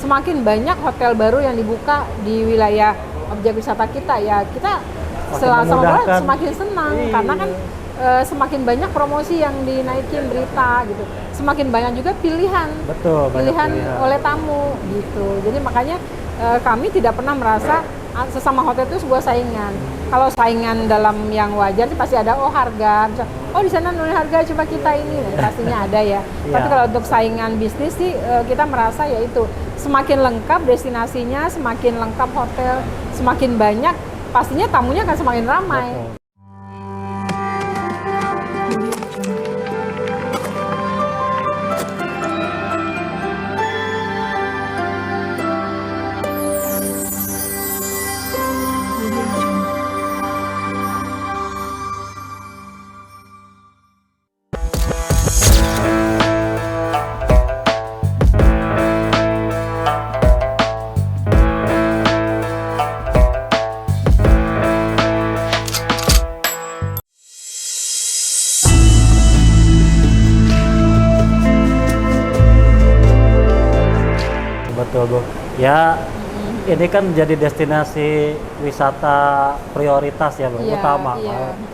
semakin banyak hotel baru yang dibuka di wilayah objek wisata kita ya, kita sama semakin senang. Iya. Karena kan semakin banyak promosi yang dinaikin berita gitu, semakin banyak juga pilihan. Betul, pilihan oleh tamu gitu. Jadi makanya kami tidak pernah merasa sesama hotel itu sebuah saingan. Kalau saingan dalam yang wajar sih pasti ada, oh harga, misal, oh di sana nilai harga coba kita ini, nah, pastinya ada ya. Tapi kalau untuk saingan bisnis sih kita merasa yaitu semakin lengkap destinasinya, semakin lengkap hotel, semakin banyak, pastinya tamunya akan semakin ramai. Betul. Betul, Bu. Ya, ini kan jadi destinasi wisata prioritas ya, Bu, utama.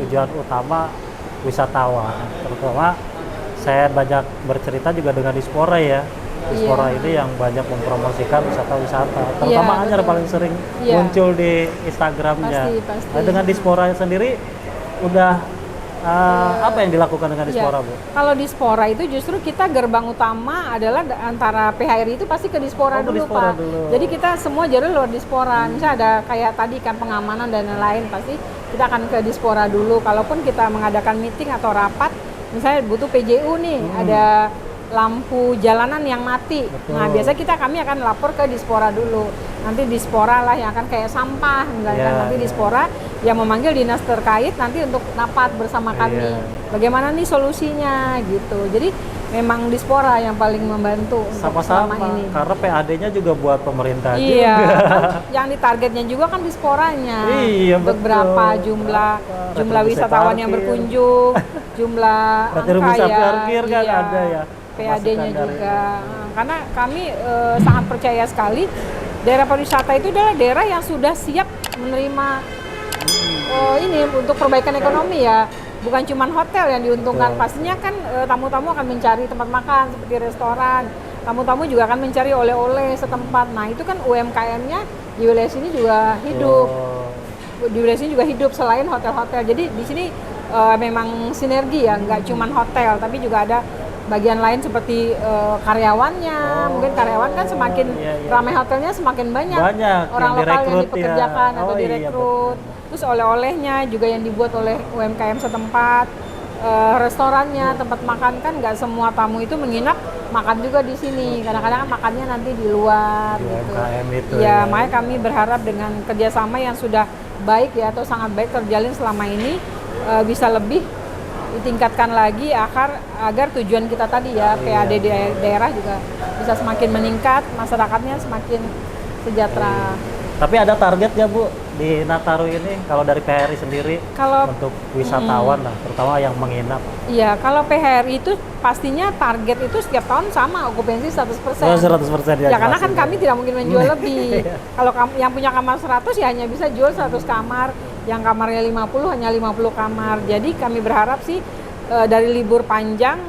Tujuan utama wisatawan. Terutama saya banyak bercerita juga dengan Dispora ya. Dispora ini yang banyak mempromosikan wisata-wisata. Terutama Anyar paling sering muncul di Instagramnya. Pasti. Nah, dengan Dispora sendiri udah apa yang dilakukan dengan Dispora, Bu? Kalau Dispora itu justru kita gerbang utama adalah antara PHRI itu pasti ke Dispora dulu, Pak. Jadi kita semua jalur lewat Dispora. Misalnya ada kayak tadi kan pengamanan dan lain-lain, pasti kita akan ke Dispora dulu. Kalaupun kita mengadakan meeting atau rapat, misalnya butuh PJU nih, ada lampu jalanan yang mati. Nah, biasanya kami akan lapor ke Dispora dulu. Nanti Dispora lah yang akan kayak sampah, misalkan nanti Dispora yang memanggil dinas terkait nanti untuk rapat bersama kami. Bagaimana nih solusinya gitu. Jadi memang Dispora yang paling membantu sama-sama ini. Karena PAD-nya juga buat pemerintah juga. Kan yang ditargetnya juga kan Disporanya. Untuk berapa jumlah wisatawan yang berkunjung, jumlah angka parkir kan ada ya. PAD-nya juga. Karena kami sangat percaya sekali daerah pariwisata itu adalah daerah yang sudah siap menerima ini untuk perbaikan ekonomi ya. Bukan cuma hotel yang diuntungkan, pastinya kan tamu-tamu akan mencari tempat makan seperti restoran. Tamu-tamu juga akan mencari oleh-oleh setempat. Nah, itu kan UMKM-nya di wilayah sini juga hidup. Di wilayah sini juga hidup selain hotel-hotel. Jadi di sini memang sinergi ya, nggak cuma hotel, tapi juga ada bagian lain seperti karyawannya. Mungkin karyawan kan semakin ramai hotelnya semakin banyak orang lokal yang dipekerjakan atau direkrut. Terus oleh-olehnya juga yang dibuat oleh UMKM setempat, restorannya, tempat makan kan nggak semua tamu itu menginap makan juga di sini. Kadang-kadang makannya nanti di luar gitu. Itu, makanya kami berharap dengan kerjasama yang sudah baik ya atau sangat baik terjalin selama ini bisa lebih ditingkatkan lagi agar tujuan kita tadi ya PAD di daerah juga bisa semakin meningkat, masyarakatnya semakin sejahtera. Tapi ada targetnya, Bu, di Nataru ini kalau dari PHRI sendiri untuk wisatawan lah, terutama yang menginap? Iya, kalau PHRI itu pastinya target itu setiap tahun sama, okupansi 100%. 100% ya karena kan kami tidak mungkin menjual lebih. Kalau yang punya kamar 100 ya hanya bisa jual 100 kamar, yang kamarnya 50 hanya 50 kamar. Jadi kami berharap sih dari libur panjang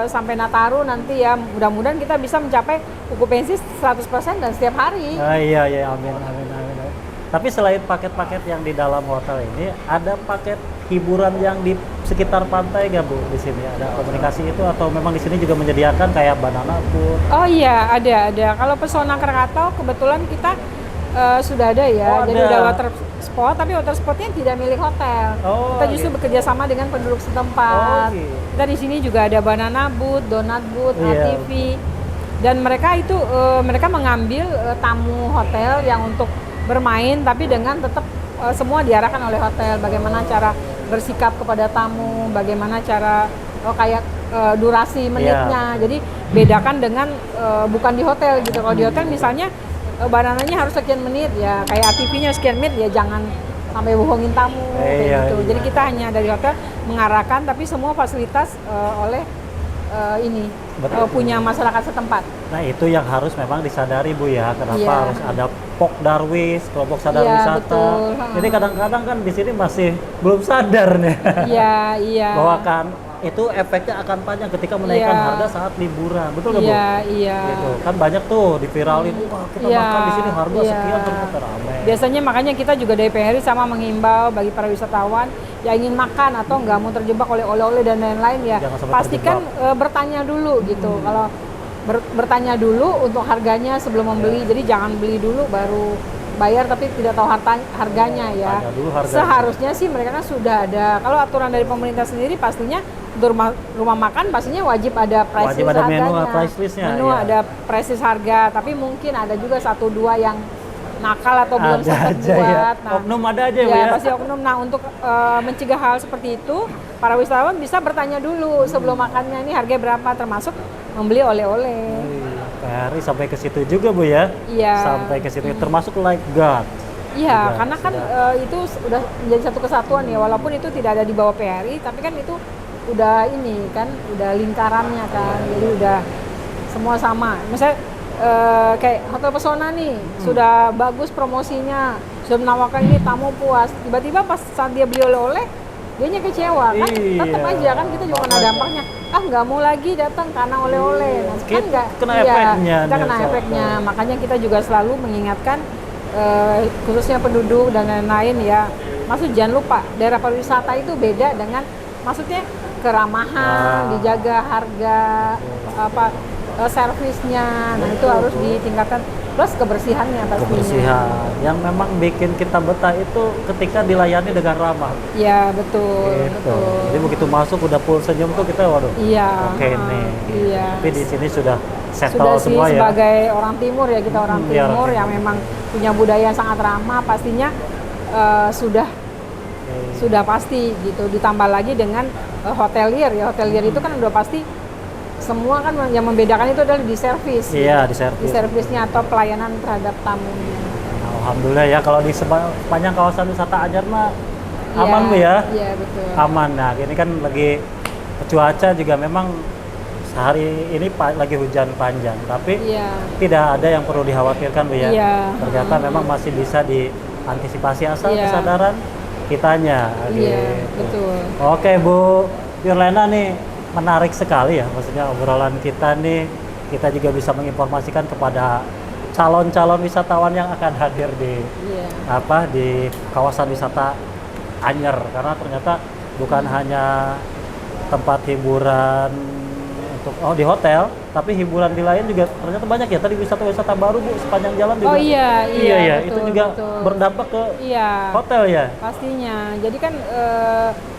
sampai Nataru nanti ya mudah-mudahan kita bisa mencapai okupansi 100% dan setiap hari. Iya, amin. Tapi selain paket-paket yang di dalam hotel ini, ada paket hiburan yang di sekitar pantai nggak, Bu? Di sini ada komunikasi itu atau memang di sini juga menyediakan kayak banana boat? Oh iya, ada. Kalau Pesona Krakatau kebetulan kita sudah ada ya. Jadi udah water spot, tapi water spotnya tidak milik hotel. Kita justru bekerja sama dengan penduduk setempat. Kita di sini juga ada banana boat, donat boat, ATV. Dan mereka itu mereka mengambil tamu hotel yang untuk bermain, tapi dengan tetap semua diarahkan oleh hotel. Bagaimana cara bersikap kepada tamu, bagaimana cara durasi menitnya. Jadi bedakan dengan bukan di hotel gitu. Kalau di hotel misalnya banananya harus sekian menit ya, kayak ATV-nya sekian menit ya, jangan sampai bohongin tamu kayak gitu. Jadi kita hanya dari hotel mengarahkan, tapi semua fasilitas oleh ini Betul. punya masyarakat setempat. Nah itu yang harus memang disadari Bu ya, kenapa Iya. harus ada POK Darwis, kelompok sadar Iya, wisata. betul. Jadi kadang-kadang kan di sini masih belum sadar nih Iya, iya. bahwa kan itu efeknya akan panjang ketika menaikkan Iya. harga saat liburan, betul nggak Bu? Iya, iya. Gitu. Kan banyak tuh diviralin, wah kita Iya, makan di sini harga iya. sekian ternyata ramai. Biasanya makanya kita juga dari PHRI sama menghimbau bagi para wisatawan yang ingin makan atau nggak mau terjebak oleh oleh-oleh dan lain-lain ya, Jangan sampai pastikan bertanya dulu gitu. Kalau bertanya dulu untuk harganya sebelum membeli, jadi jangan beli dulu baru bayar tapi tidak tahu harganya ya. Tanya dulu harganya. Seharusnya sih mereka kan sudah ada. Kalau aturan dari pemerintah sendiri pastinya untuk rumah makan pastinya wajib ada price Wajib list ada menu, harganya. price list-nya, Menu iya. ada price list harga, tapi mungkin ada juga 1-2 yang nakal atau belum Ada sempat aja ya. buat. Oknum ada aja, Bu ya. ya? Pasti oknum. Nah untuk mencegah hal seperti itu, para wisatawan bisa bertanya dulu sebelum makannya ini harga berapa, termasuk membeli oleh-oleh. PHRI sampai ke situ juga Bu ya? Iya. Sampai ke situ, termasuk lifeguard. Iya, Sudah, karena kan itu udah menjadi satu kesatuan ya, walaupun itu tidak ada di bawah PHRI, tapi kan itu udah ini kan, udah lingkarannya kan, jadi udah semua sama. Misalnya kayak Hotel Pesona nih, sudah bagus promosinya, sudah menawarkan ini tamu puas, tiba-tiba pas saat dia beli oleh-oleh, dianya kecewa kan, Iya. tetap aja kan kita juga kena dampaknya, nggak mau lagi datang karena oleh-oleh, nah, kan nggak, Kena iya, efeknya kita nih, kena Sob. efeknya, makanya kita juga selalu mengingatkan khususnya penduduk dan lain-lain ya, maksud jangan lupa daerah pariwisata itu beda dengan maksudnya keramahan, dijaga harga servisnya, nah itu harus ditingkatkan, plus kebersihannya pastinya. Kebersihan yang memang bikin kita betah itu ketika dilayani dengan ramah. Ya betul, Gitu. betul. Jadi begitu masuk udah full senyum tuh kita waduh. Iya. Oke nih. Iya. Tapi di sini sudah settle Sudah sih semua ya. sebagai orang timur ya, kita orang Iya, timur orang yang timur. memang punya budaya yang sangat ramah, pastinya sudah pasti gitu. Ditambah lagi dengan hotelier ya, hotelier itu kan udah pasti semua kan yang membedakan itu adalah di servis. Iya, di Di servis. servisnya atau pelayanan terhadap tamunya. Alhamdulillah ya kalau di sepanjang kawasan wisata Anyer mah Iya, aman Bu ya. Iya betul. Aman. Nah, ini kan lagi cuaca juga memang sehari ini lagi hujan panjang, tapi Iya. tidak ada yang perlu dikhawatirkan Bu ya. Iya. Ternyata memang masih bisa diantisipasi asal Iya. kesadaran kitanya. Iya, gitu. betul. Oke Bu Yurlena nih, menarik sekali ya, maksudnya obrolan kita nih, kita juga bisa menginformasikan kepada calon-calon wisatawan yang akan hadir di Iya. di kawasan wisata Anyer, karena ternyata bukan hanya tempat hiburan untuk di hotel, tapi hiburan di lain juga ternyata banyak ya. Tadi wisata-wisata baru Bu sepanjang jalan juga. Oh iya, Iya, betul, itu juga betul. berdampak ke Iya. hotel ya. Pastinya. Jadi kan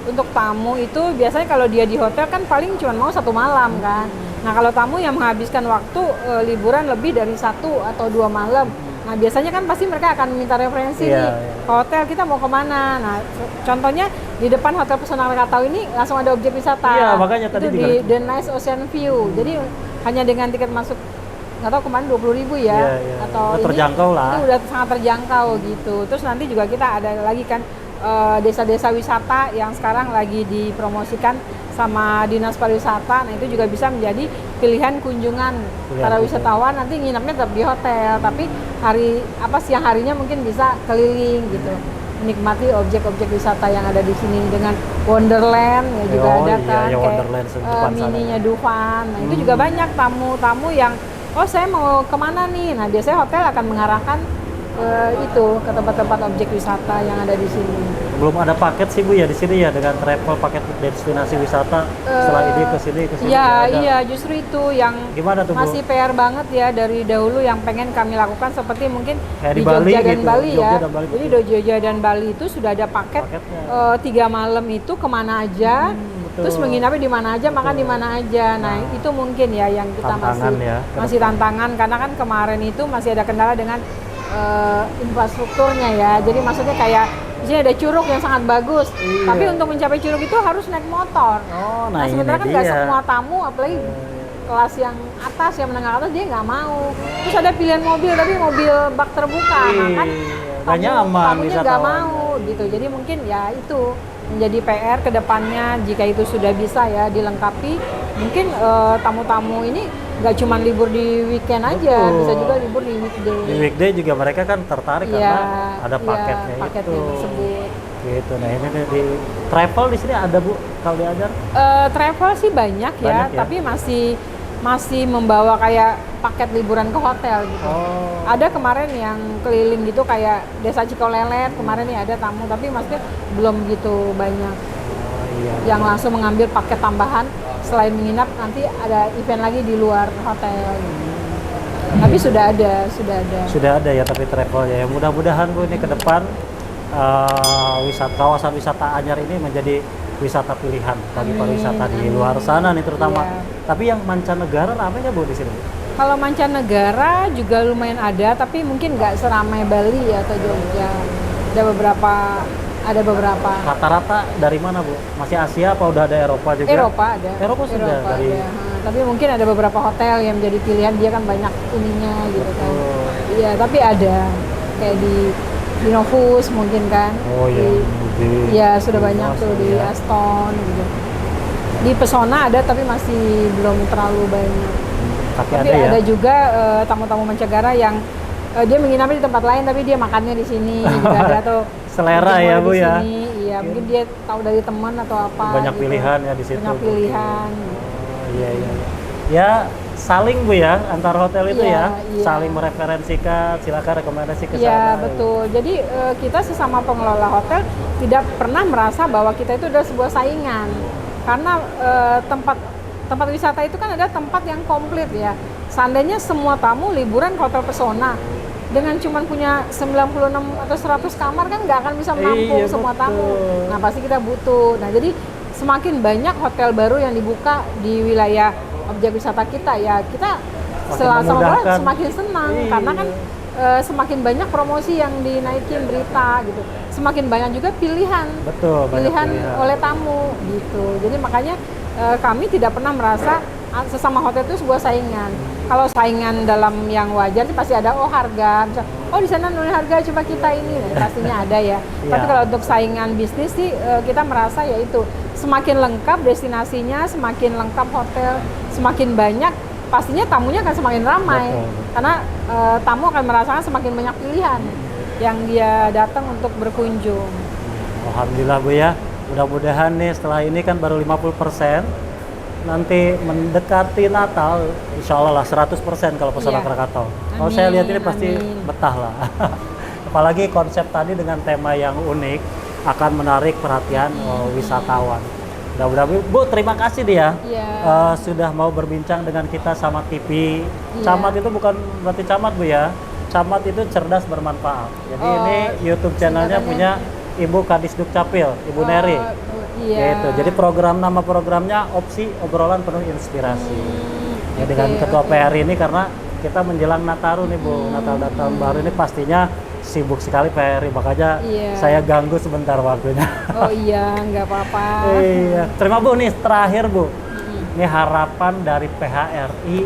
untuk tamu itu biasanya kalau dia di hotel kan paling cuma mau 1 malam kan. Nah kalau tamu yang menghabiskan waktu liburan lebih dari 1 atau 2 malam, nah biasanya kan pasti mereka akan minta referensi Iya, nih, iya. ke hotel kita mau kemana. Nah contohnya di depan Hotel Pesona Krakatau ini langsung ada objek wisata. Iya, makanya tadi itu juga. di The Nice Ocean View. Jadi hanya dengan tiket masuk nggak tahu kemarin 20.000 ya, Iya, iya. atau Udah ini terjangkau lah. itu udah sangat terjangkau gitu. Terus nanti juga kita ada lagi kan desa-desa wisata yang sekarang lagi dipromosikan sama Dinas Pariwisata. Nah itu juga bisa menjadi pilihan kunjungan para wisatawan, nanti nginepnya tetap di hotel, tapi siang harinya mungkin bisa keliling gitu, menikmati objek-objek wisata yang ada di sini dengan Wonderland ya juga Oh, ada iya, kan, ya, kayak Wonderland depan sana. mininya Dufan. Nah itu juga banyak tamu-tamu yang saya mau kemana nih. Nah biasanya hotel akan mengarahkan ke tempat-tempat objek wisata yang ada di sini. Belum ada paket sih Bu ya di sini ya, dengan travel paket destinasi wisata setelah ini ke sini Iya, nggak ada. iya, justru itu yang Gimana tuh Bu? masih PR banget ya dari dahulu yang pengen kami lakukan, seperti mungkin Kayak di di Bali Jogja dan gitu, Bali Jogja ya. dan Bali, Jadi betul. di Jogja dan Bali itu sudah ada paket Paketnya. 3 malam itu kemana aja, betul. terus menginapnya di mana aja, makan di mana aja. Nah itu mungkin ya yang kita Tantangan ya, ke masih tantangan, karena kan kemarin itu masih ada kendala dengan infrastrukturnya ya. Jadi maksudnya kayak di sini ada curug yang sangat bagus, Iya. tapi untuk mencapai curug itu harus naik motor. Oh, Nah ini sementara kan nggak dia. semua tamu, apalagi kelas yang atas, yang menengah atas, dia nggak mau. Terus ada pilihan mobil, tapi mobil bak terbuka, nah kan Nggak nyaman tamunya nggak wisatawan. mau gitu. Jadi mungkin ya itu menjadi PR ke depannya, jika itu sudah bisa ya dilengkapi mungkin tamu-tamu ini nggak cuma libur di weekend aja, Betul. bisa juga libur di weekday. Di weekday juga mereka kan tertarik karena ada paketnya paketnya itu. tersebut. Gitu. Nah ini nih, di travel di sini ada Bu kalau diajar? Travel sih banyak ya, Banyak ya? tapi masih membawa kayak paket liburan ke hotel gitu. Oh. Ada kemarin yang keliling gitu kayak Desa Cikolelet, kemarin nih ada tamu, tapi maksudnya belum gitu banyak Oh, iya. yang langsung mengambil paket tambahan selain menginap, nanti ada event lagi di luar hotel gitu. Tapi sudah ada. Sudah ada ya, tapi travelnya ya mudah-mudahan Bu ini ke depan kawasan wisata Anyar ini menjadi wisata pilihan bagi pariwisata di luar sana nih terutama. Iya. Tapi yang mancanegara ramai nggak Bu di sini? Kalau mancanegara juga lumayan ada, tapi mungkin nggak seramai Bali atau Jogja. Ada beberapa. Rata-rata dari mana Bu? Masih Asia apa udah ada Eropa juga? Eropa ada. Eropa sudah dari. ada. Tapi mungkin ada beberapa hotel yang menjadi pilihan, dia kan banyak ininya gitu kan. Oh. Iya, tapi ada kayak di Novus mungkin kan. Oh iya. Iya, sudah banyak tuh di ya. Aston gitu. Di Pesona ada tapi masih belum terlalu banyak. Tapi Tapi ada ya. ada juga tamu-tamu mancanegara yang dia menginap di tempat lain tapi dia makannya di sini juga ada, atau Selera dijemur ya, di Bu, ya. sini. Iya, mungkin dia tahu dari teman atau apa. Banyak gitu. pilihan ya di situ. Banyak Bu. pilihan. Oh, iya. Ya saling Bu ya antar hotel itu Iya, ya, iya. saling mereferensikan, silakan rekomendasi ke sana. Iya, betul. Jadi kita sesama pengelola hotel tidak pernah merasa bahwa kita itu adalah sebuah saingan. Karena tempat wisata itu kan ada tempat yang komplit ya. Seandainya semua tamu liburan ke Hotel Pesona dengan cuma punya 96 atau 100 kamar kan nggak akan bisa menampung Iya, semua betul. tamu. Nah, pasti kita butuh. Nah, jadi semakin banyak hotel baru yang dibuka di wilayah objek wisata kita ya, kita sama memudahkan. semakin senang. Iya. Karena kan semakin banyak promosi yang dinaikin berita gitu, semakin banyak juga pilihan Betul, banyak pilihan oleh tamu gitu. Jadi makanya kami tidak pernah merasa sesama hotel itu sebuah saingan. Kalau saingan dalam yang wajar sih pasti ada, harga, misal, di sana nurun harga, coba kita ini, pastinya ada ya. Tapi Iya. kalau untuk saingan bisnis sih kita merasa yaitu semakin lengkap destinasinya, semakin lengkap hotel, semakin banyak, pastinya tamunya akan semakin ramai. Betul. Karena tamu akan merasakan semakin banyak pilihan yang dia datang untuk berkunjung. Alhamdulillah Bu ya. Mudah-mudahan nih setelah ini kan baru 50%. Nanti mendekati Natal, insya Allah lah 100% kalau Pesona Iya. Krakatau. Kalau Amin, saya lihat ini pasti amin. betah lah. Apalagi konsep tadi dengan tema yang unik akan menarik perhatian wisatawan. Mudah-mudahan Bu, terima kasih dia Iya. sudah mau berbincang dengan kita sama TV. Iya. Camat itu bukan berarti camat Bu ya. Camat itu cerdas bermanfaat. Jadi Oh, ini YouTube channelnya punya Ibu Kadis Dukcapil, Ibu Neri. Iya. Gitu. Jadi nama programnya Opsi Obrolan Penuh Inspirasi. Ya, dengan Ketua PR ini karena kita menjelang Nataru nih Bu, Natal dan Tahun Baru ini pastinya sibuk sekali PRI, makanya Iya. saya ganggu sebentar waktunya. Oh iya, nggak apa-apa. Iya. Terima Bu nih terakhir Bu. Ini harapan dari PHRI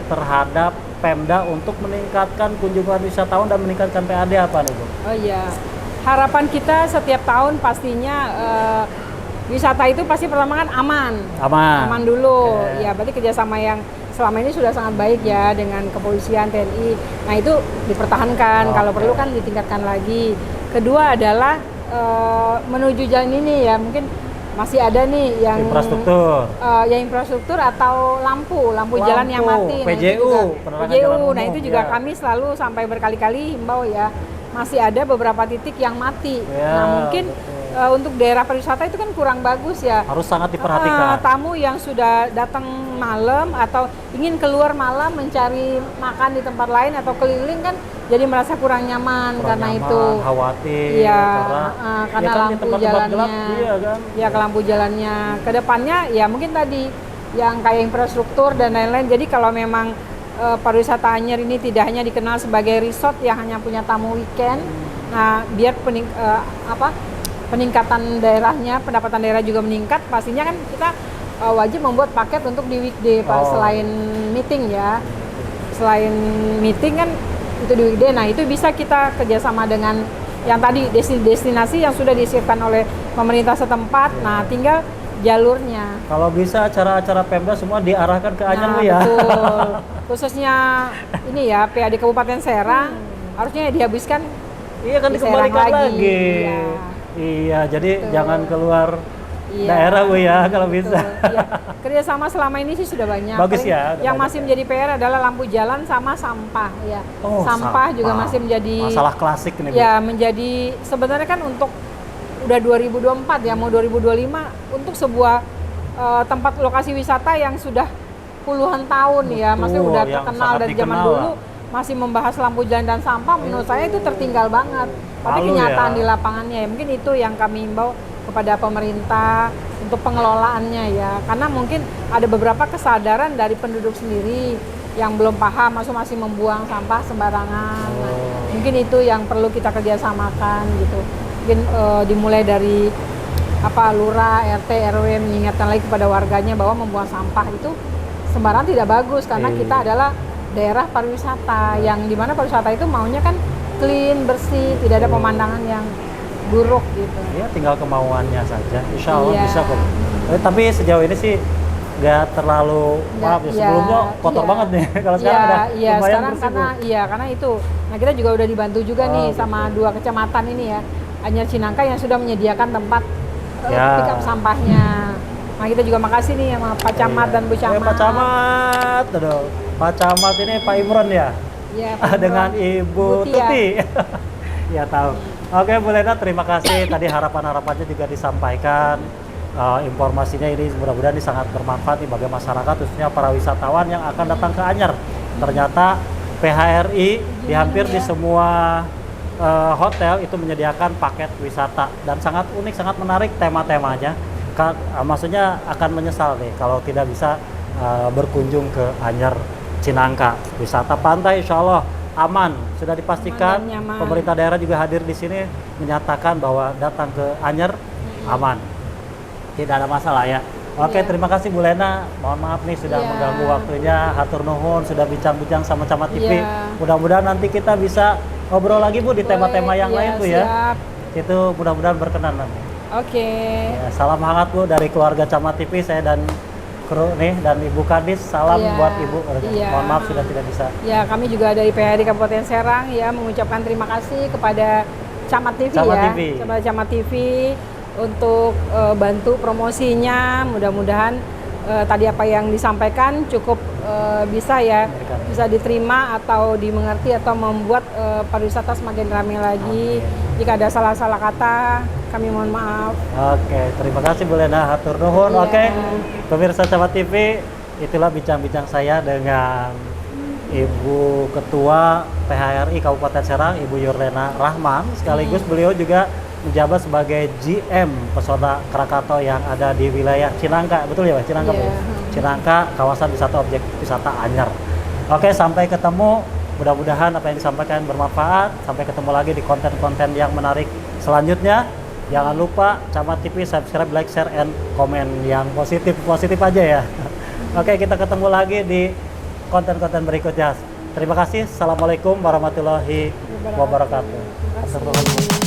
terhadap Pemda untuk meningkatkan kunjungan wisatawan dan meningkatkan PAD apa nih Bu? Oh iya, harapan kita setiap tahun pastinya wisata itu pasti pertama kan aman. Aman dulu. Oke. Ya, berarti kerjasama yang selama ini sudah sangat baik ya dengan kepolisian, TNI. Nah itu dipertahankan. Oke. Kalau perlu kan ditingkatkan lagi. Kedua adalah menuju jalan ini ya, mungkin masih ada nih yang Infrastruktur. infrastruktur atau lampu jalan yang mati. PJU, penerangan jalan umum, Nah itu juga ya. kami selalu sampai berkali-kali himbau ya, masih ada beberapa titik yang mati. Ya, Nah mungkin untuk daerah pariwisata itu kan kurang bagus ya. Harus sangat diperhatikan. Tamu yang sudah datang malam atau ingin keluar malam mencari makan di tempat lain atau keliling kan jadi merasa kurang nyaman karena itu. Khawatir. Iya, karena ya kan di lampu tempat-tempat jalannya. gelap, iya kan. Ya ke lampu jalannya. Kedepannya ya mungkin tadi yang kayak infrastruktur dan lain-lain. Jadi kalau memang pariwisata Anyer ini tidak hanya dikenal sebagai resort yang hanya punya tamu weekend, nah biar peningkatan daerahnya, pendapatan daerah juga meningkat, pastinya kan kita wajib membuat paket untuk di weekday Pak, selain meeting ya. Selain meeting kan itu di weekday, nah itu bisa kita kerjasama dengan yang tadi destinasi yang sudah disiapkan oleh pemerintah setempat. Nah tinggal jalurnya. Kalau bisa acara-acara Pemda semua diarahkan ke Anyar, Nah, Bu ya. betul. Khususnya ini ya PAD Kabupaten Serang harusnya dihabiskan Iya kan di dikembalikan Serang lagi. Iya. Iya, jadi Betul. jangan keluar Iya, daerah, Bu ya, kalau betul. bisa. Iya. Kerjasama selama ini sih sudah banyak. Bagus Paling ya, udah yang banyak masih ya. menjadi PR adalah lampu jalan sama sampah ya. Oh, sampah juga masih menjadi masalah klasik nih, Bu. ya menjadi sebenarnya kan untuk udah 2024 ya mau 2025 untuk sebuah tempat lokasi wisata yang sudah puluhan tahun ya, maksudnya Betul, udah yang terkenal sangat dari zaman dikenal dulu lah. masih membahas lampu jalan dan sampah, menurut saya itu tertinggal banget. Tapi Malu kenyataan ya. di lapangannya ya, mungkin itu yang kami himbau kepada pemerintah untuk pengelolaannya ya, karena mungkin ada beberapa kesadaran dari penduduk sendiri yang belum paham, masih membuang sampah sembarangan. Nah, mungkin itu yang perlu kita kerjasamakan gitu. Mungkin dimulai dari lurah, RT, RW mengingatkan lagi kepada warganya bahwa membuang sampah itu sembarangan tidak bagus karena kita adalah daerah pariwisata yang dimana pariwisata itu maunya kan clean, bersih, tidak ada pemandangan yang buruk gitu. Ya tinggal kemauannya saja, insya Allah Iya. bisa kok. Tapi sejauh ini sih nggak terlalu, maaf ya, sebelumnya kotor banget nih. Kalau sekarang udah lumayan sekarang bersih, karena itu. Nah, kita juga udah dibantu juga nih gitu. sama 2 kecamatan ini ya, Anyar Cinangka yang sudah menyediakan tempat pick up sampahnya. Nah, kita juga makasih nih sama Pak Camat dan Bu Camat. Pak Camat, aduh. Pak Camat ini Pak Imron ya? Iya, Pak Imron. Dengan Ibu Bu Tia. Tuti. Ya tahu. Oke, Bu Lena, terima kasih. Tadi harapan-harapannya juga disampaikan. Informasinya ini mudah-mudahan ini sangat bermanfaat nih bagi masyarakat, khususnya para wisatawan yang akan datang ke Anyar. Ternyata PHRI di hampir di semua hotel itu menyediakan paket wisata dan sangat unik, sangat menarik tema-temanya. Maksudnya akan menyesal nih kalau tidak bisa berkunjung ke Anyar Cinangka. Wisata pantai insya Allah aman, sudah dipastikan. Aman dan nyaman. Pemerintah daerah juga hadir di sini menyatakan bahwa datang ke Anyar aman, tidak ada masalah ya. Oke, terima kasih Bu Lena. Mohon maaf nih sudah mengganggu waktunya. Hatur nuhun sudah bincang-bincang sama Camat TV. Mudah-mudahan nanti kita bisa ngobrol lagi Bu di tema-tema yang lain Bu ya. Itu mudah-mudahan berkenan nanti. Oke. Ya, salam hangat Bu dari keluarga Camat TV, saya dan kru nih dan Ibu Kadis, salam buat Ibu. Mohon maaf sudah tidak bisa. Ya, kami juga dari PHRI Kabupaten Serang ya mengucapkan terima kasih kepada Camat TV kepada Camat TV untuk bantu promosinya. Mudah-mudahan tadi apa yang disampaikan cukup bisa diterima atau dimengerti atau membuat pariwisata semakin ramai lagi. Jika ada salah-salah kata, kami mohon maaf. Oke, terima kasih Bu Lena, hatur nuhun. Oke, pemirsa Camat TV, itulah bincang-bincang saya dengan Ibu Ketua PHRI Kabupaten Serang, Ibu Yurlena Rahman, sekaligus beliau juga menjabat sebagai GM Pesona Krakatau yang ada di wilayah Cinangka, betul ya Pak? Cinangka, Bu? Cinangka, kawasan wisata objek wisata Anyar. Oke, sampai ketemu. Mudah-mudahan apa yang disampaikan bermanfaat. Sampai ketemu lagi di konten-konten yang menarik selanjutnya. Jangan lupa Camat TV subscribe, like, share, and komen yang positif aja ya. Oke, kita ketemu lagi di konten-konten berikutnya. Terima kasih. Assalamualaikum warahmatullahi wabarakatuh. Terima kasih.